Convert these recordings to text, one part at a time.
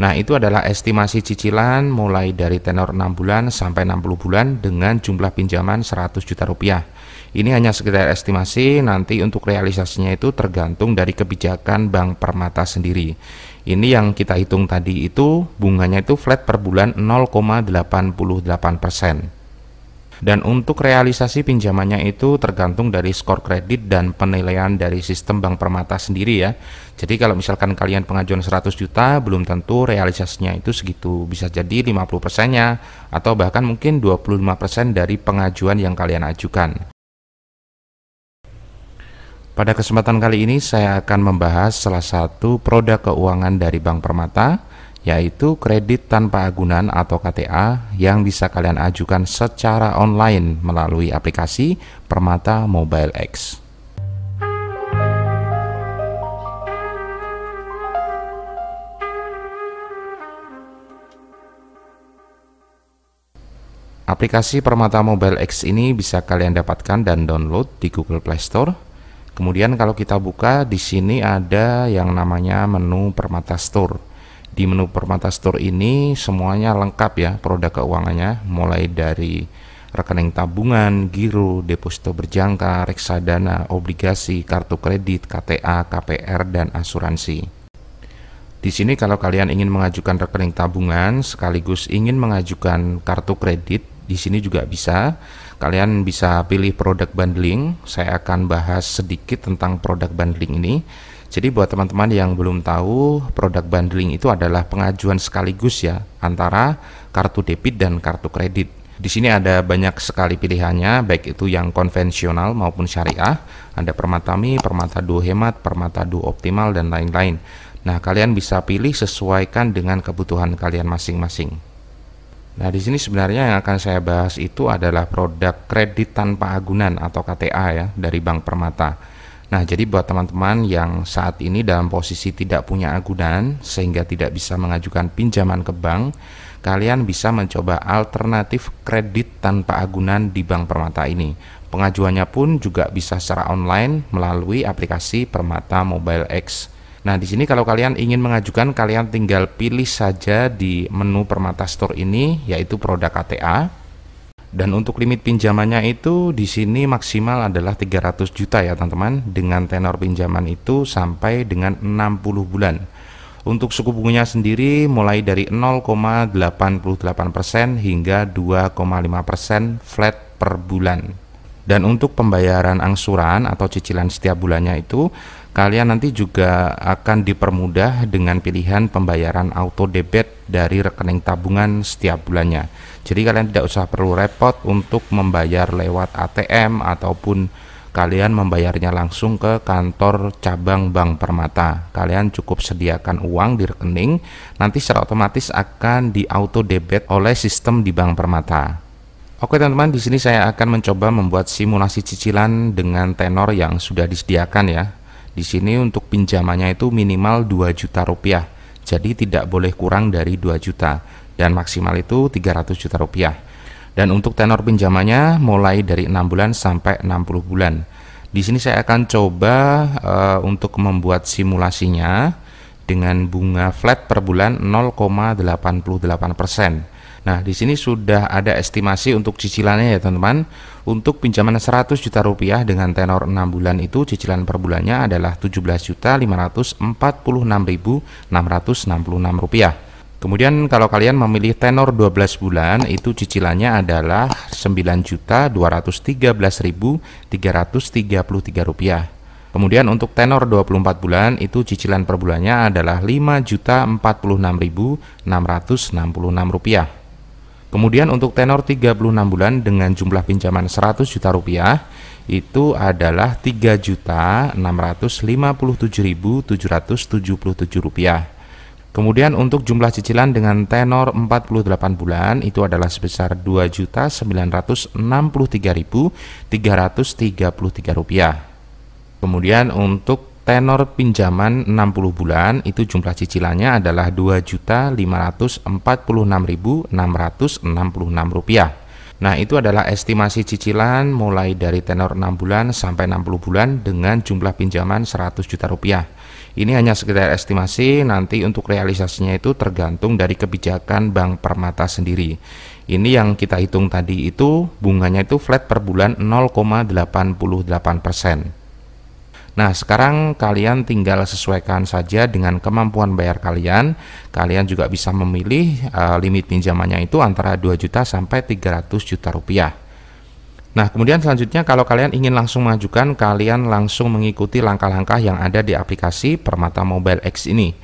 Nah, itu adalah estimasi cicilan mulai dari tenor 6 bulan sampai 60 bulan dengan jumlah pinjaman 100 juta rupiah. Ini hanya sekedar estimasi, nanti untuk realisasinya itu tergantung dari kebijakan Bank Permata sendiri. Ini yang kita hitung tadi itu bunganya itu flat per bulan 0,88%. Dan untuk realisasi pinjamannya itu tergantung dari skor kredit dan penilaian dari sistem Bank Permata sendiri ya. Jadi kalau misalkan kalian pengajuan 100 juta belum tentu realisasinya itu segitu, bisa jadi 50%-nya atau bahkan mungkin 25% dari pengajuan yang kalian ajukan. Pada kesempatan kali ini saya akan membahas salah satu produk keuangan dari Bank Permata, yaitu kredit tanpa agunan atau KTA yang bisa kalian ajukan secara online melalui aplikasi Permata Mobile X. Aplikasi Permata Mobile X ini bisa kalian dapatkan dan download di Google Play Store. Kemudian kalau kita buka, di sini ada yang namanya menu Permata Store. Di menu Permata Store ini semuanya lengkap ya produk keuangannya, mulai dari rekening tabungan, giro, deposito berjangka, reksadana, obligasi, kartu kredit, KTA, KPR, dan asuransi. Di sini kalau kalian ingin mengajukan rekening tabungan sekaligus ingin mengajukan kartu kredit, di sini juga bisa. Kalian bisa pilih produk bundling. Saya akan bahas sedikit tentang produk bundling ini. Jadi buat teman-teman yang belum tahu, produk bundling itu adalah pengajuan sekaligus ya antara kartu debit dan kartu kredit. Di sini ada banyak sekali pilihannya, baik itu yang konvensional maupun syariah. Ada Permata-Mi, Permata Duo Hemat, Permata Duo Optimal, dan lain-lain. Nah, kalian bisa pilih sesuaikan dengan kebutuhan kalian masing-masing. Nah, di sini sebenarnya yang akan saya bahas itu adalah produk kredit tanpa agunan atau KTA ya dari Bank Permata. Nah, jadi buat teman-teman yang saat ini dalam posisi tidak punya agunan sehingga tidak bisa mengajukan pinjaman ke bank, kalian bisa mencoba alternatif kredit tanpa agunan di Bank Permata ini. Pengajuannya pun juga bisa secara online melalui aplikasi Permata Mobile X. Nah, di sini kalau kalian ingin mengajukan, kalian tinggal pilih saja di menu Permata Store ini, yaitu produk KTA. Dan untuk limit pinjamannya itu di sini maksimal adalah 300 juta ya teman-teman, dengan tenor pinjaman itu sampai dengan 60 bulan. Untuk suku bunganya sendiri mulai dari 0,88% hingga 2,5% flat per bulan. Dan untuk pembayaran angsuran atau cicilan setiap bulannya itu kalian nanti juga akan dipermudah dengan pilihan pembayaran auto debit dari rekening tabungan setiap bulannya. Jadi kalian tidak usah perlu repot untuk membayar lewat ATM ataupun kalian membayarnya langsung ke kantor cabang Bank Permata. Kalian cukup sediakan uang di rekening, nanti secara otomatis akan di auto debit oleh sistem di Bank Permata. Oke teman-teman, di sini saya akan mencoba membuat simulasi cicilan dengan tenor yang sudah disediakan ya. Di sini untuk pinjamannya itu minimal 2 juta rupiah. Jadi tidak boleh kurang dari 2 juta dan maksimal itu 300 juta rupiah. Dan untuk tenor pinjamannya mulai dari 6 bulan sampai 60 bulan. Di sini saya akan coba untuk membuat simulasinya dengan bunga flat per bulan 0,88%. Nah, di sini sudah ada estimasi untuk cicilannya ya teman-teman. Untuk pinjaman 100 juta rupiah dengan tenor 6 bulan itu cicilan per bulannya adalah 17.546.666 rupiah. Kemudian kalau kalian memilih tenor 12 bulan itu cicilannya adalah 9.213.333 rupiah. Kemudian untuk tenor 24 bulan itu cicilan per bulannya adalah 5.046.666 rupiah. Kemudian untuk tenor 36 bulan dengan jumlah pinjaman 100 juta rupiah itu adalah 3.657.777 rupiah. Kemudian untuk jumlah cicilan dengan tenor 48 bulan itu adalah sebesar 2.963.333 rupiah. Kemudian untuk tenor pinjaman 60 bulan itu jumlah cicilannya adalah 2.546.666 rupiah. Nah, itu adalah estimasi cicilan mulai dari tenor 6 bulan sampai 60 bulan dengan jumlah pinjaman 100 juta rupiah. Ini hanya sekedar estimasi, nanti untuk realisasinya itu tergantung dari kebijakan Bank Permata sendiri. Ini yang kita hitung tadi itu bunganya itu flat per bulan 0,88%. Nah, sekarang kalian tinggal sesuaikan saja dengan kemampuan bayar kalian. Kalian juga bisa memilih limit pinjamannya itu antara 2 juta sampai 300 juta rupiah. Nah, kemudian selanjutnya kalau kalian ingin langsung mengajukan, kalian langsung mengikuti langkah-langkah yang ada di aplikasi Permata Mobile X ini.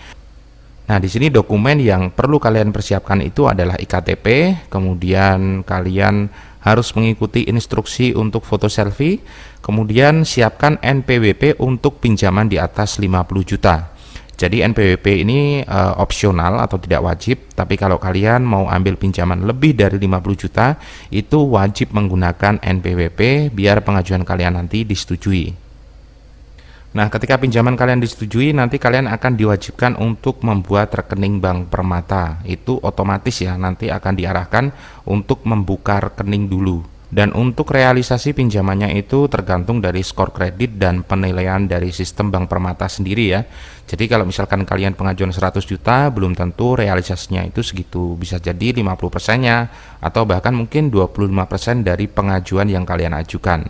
Nah, di sini dokumen yang perlu kalian persiapkan itu adalah iktp, kemudian kalian harus mengikuti instruksi untuk foto selfie, kemudian siapkan NPWP untuk pinjaman di atas 50 juta. Jadi NPWP ini opsional atau tidak wajib, tapi kalau kalian mau ambil pinjaman lebih dari 50 juta, itu wajib menggunakan NPWP biar pengajuan kalian nanti disetujui. Nah, ketika pinjaman kalian disetujui, nanti kalian akan diwajibkan untuk membuat rekening Bank Permata. Itu otomatis ya, nanti akan diarahkan untuk membuka rekening dulu. Dan untuk realisasi pinjamannya itu tergantung dari skor kredit dan penilaian dari sistem Bank Permata sendiri ya. Jadi kalau misalkan kalian pengajuan 100 juta, belum tentu realisasinya itu segitu. Bisa jadi 50%-nya atau bahkan mungkin 25% dari pengajuan yang kalian ajukan.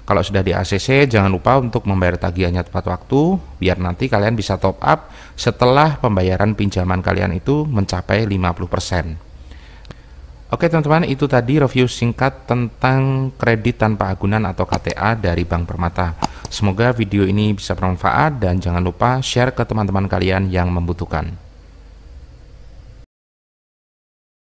Kalau sudah di ACC, jangan lupa untuk membayar tagihannya tepat waktu, biar nanti kalian bisa top up setelah pembayaran pinjaman kalian itu mencapai 50%. Oke teman-teman, itu tadi review singkat tentang kredit tanpa agunan atau KTA dari Bank Permata. Semoga video ini bisa bermanfaat dan jangan lupa share ke teman-teman kalian yang membutuhkan.